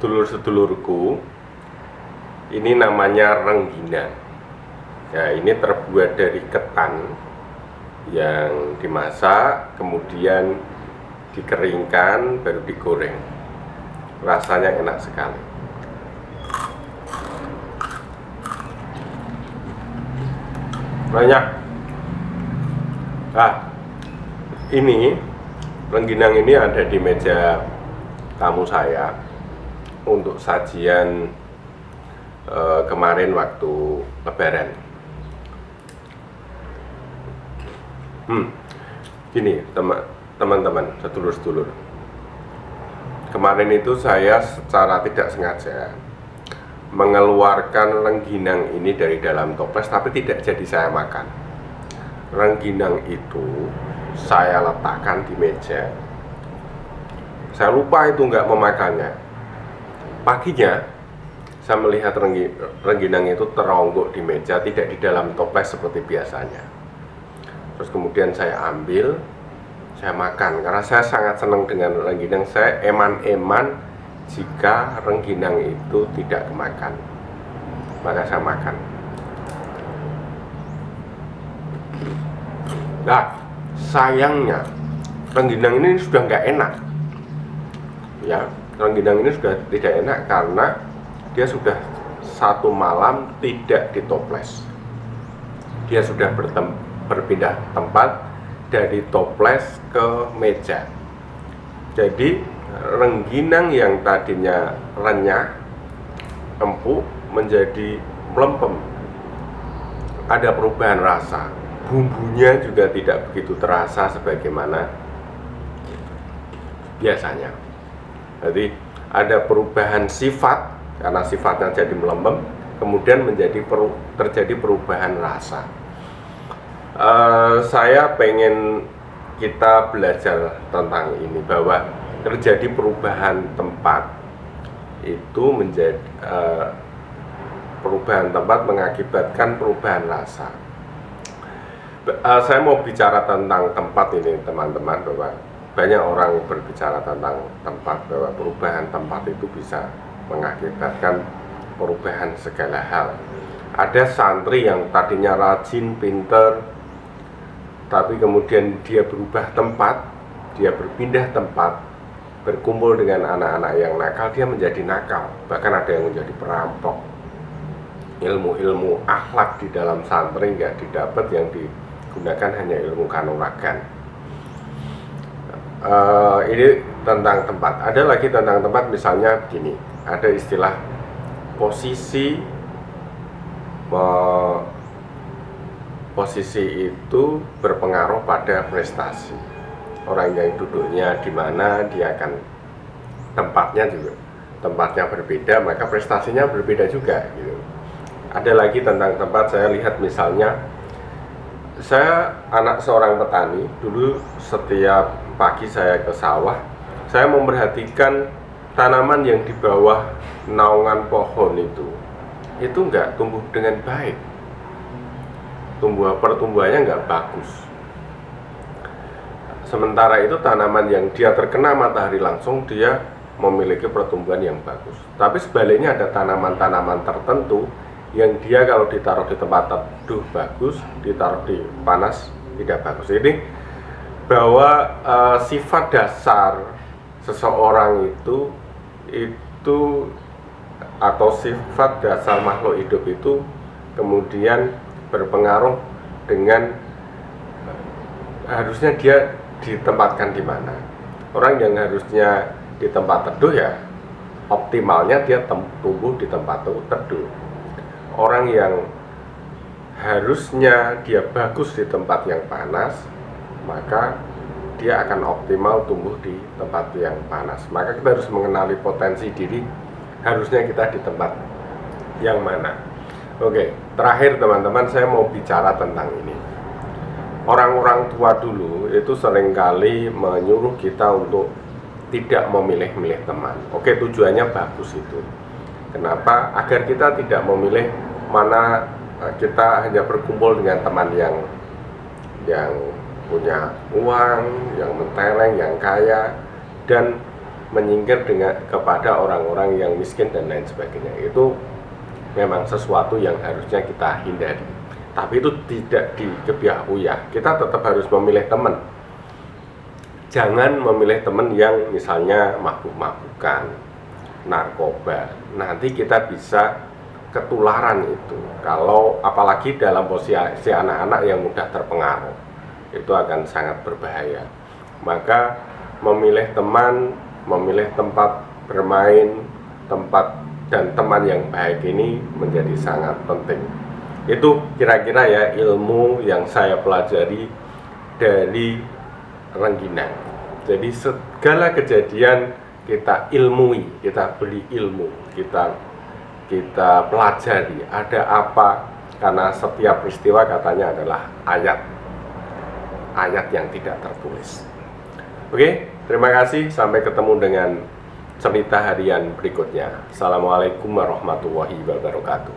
sedulur-sedulurku, ini namanya rengginang. Ya, ini terbuat dari ketan yang dimasak, kemudian dikeringkan, baru digoreng. Rasanya enak sekali. Banyak. Ini rengginang ini ada di meja tamu saya untuk sajian kemarin waktu Lebaran. Gini teman-teman, sedulur-sedulur, kemarin itu saya secara tidak sengaja mengeluarkan rengginang ini dari dalam toples, tapi tidak jadi saya makan. Rengginang itu saya letakkan di meja. Saya lupa itu nggak memakannya. Paginya saya melihat rengginang itu teronggok di meja, tidak di dalam toples seperti biasanya. Terus kemudian saya ambil, saya makan, karena saya sangat senang dengan rengginang. Saya eman-eman jika rengginang itu tidak kemakan, maka saya makan. Nah, sayangnya rengginang ini sudah nggak enak. Ya, rengginang ini sudah tidak enak karena dia sudah 1 malam tidak ditoples. Dia sudah berpindah tempat dari toples ke meja. Jadi rengginang yang tadinya renyah, empuk, menjadi melempem. Ada perubahan rasa. Bumbunya juga tidak begitu terasa sebagaimana biasanya. Jadi ada perubahan sifat, karena sifatnya jadi melempem, kemudian terjadi perubahan rasa. Saya pengen kita belajar tentang ini, bahwa terjadi perubahan tempat itu menjadi perubahan tempat mengakibatkan perubahan rasa. Saya mau bicara tentang tempat ini, teman-teman, bahwa banyak orang berbicara tentang tempat, bahwa perubahan tempat itu bisa mengakibatkan perubahan segala hal. Ada santri yang tadinya rajin, pinter, tapi kemudian dia berubah tempat, dia berpindah tempat, berkumpul dengan anak-anak yang nakal, dia menjadi nakal. Bahkan ada yang menjadi perampok. Ilmu-ilmu akhlak di dalam santri nggak didapat, yang digunakan hanya ilmu kanuragan. Ini tentang tempat. Ada lagi tentang tempat, misalnya begini, ada istilah posisi itu berpengaruh pada prestasi. Orang yang duduknya di mana, dia akan tempatnya berbeda, maka prestasinya berbeda juga gitu. Ada lagi tentang tempat. Saya lihat misalnya, saya anak seorang petani. Dulu setiap pagi saya ke sawah, saya memperhatikan tanaman yang di bawah naungan pohon itu nggak tumbuh dengan baik. Pertumbuhannya nggak bagus. Sementara itu tanaman yang dia terkena matahari langsung, dia memiliki pertumbuhan yang bagus. Tapi sebaliknya ada tanaman-tanaman tertentu yang dia kalau ditaruh di tempat teduh bagus, ditaruh di panas tidak bagus. Ini bahwa sifat dasar seseorang itu atau sifat dasar makhluk hidup itu kemudian berpengaruh dengan harusnya dia ditempatkan di mana. Orang yang harusnya di tempat teduh, ya optimalnya dia tumbuh di tempat teduh. Orang yang harusnya dia bagus di tempat yang panas, maka dia akan optimal tumbuh di tempat yang panas. Maka kita harus mengenali potensi diri, harusnya kita di tempat yang mana. Oke, terakhir teman-teman, saya mau bicara tentang ini. Orang-orang tua dulu itu seringkali menyuruh kita untuk tidak memilih-milih teman. Oke, tujuannya bagus itu. Kenapa? Agar kita tidak memilih mana kita hanya berkumpul dengan teman yang punya uang, yang mentereng, yang kaya, dan menyingkir kepada orang-orang yang miskin dan lain sebagainya. Itu memang sesuatu yang harusnya kita hindari. Tapi itu tidak dikebiah-uyah. Kita tetap harus memilih teman. Jangan memilih teman yang misalnya mabuk-mabukan, narkoba. Nanti kita bisa ketularan itu. Kalau apalagi dalam posisi anak-anak yang mudah terpengaruh, itu akan sangat berbahaya. Maka memilih teman, memilih tempat bermain, tempat dan teman yang baik ini menjadi sangat penting. Itu kira-kira ya ilmu yang saya pelajari dari Rengginang. Jadi segala kejadian kita ilmui, kita beli ilmu, kita pelajari ada apa, karena setiap peristiwa katanya adalah ayat yang tidak tertulis. Oke, terima kasih, sampai ketemu dengan cerita harian berikutnya. Assalamualaikum warahmatullahi wabarakatuh.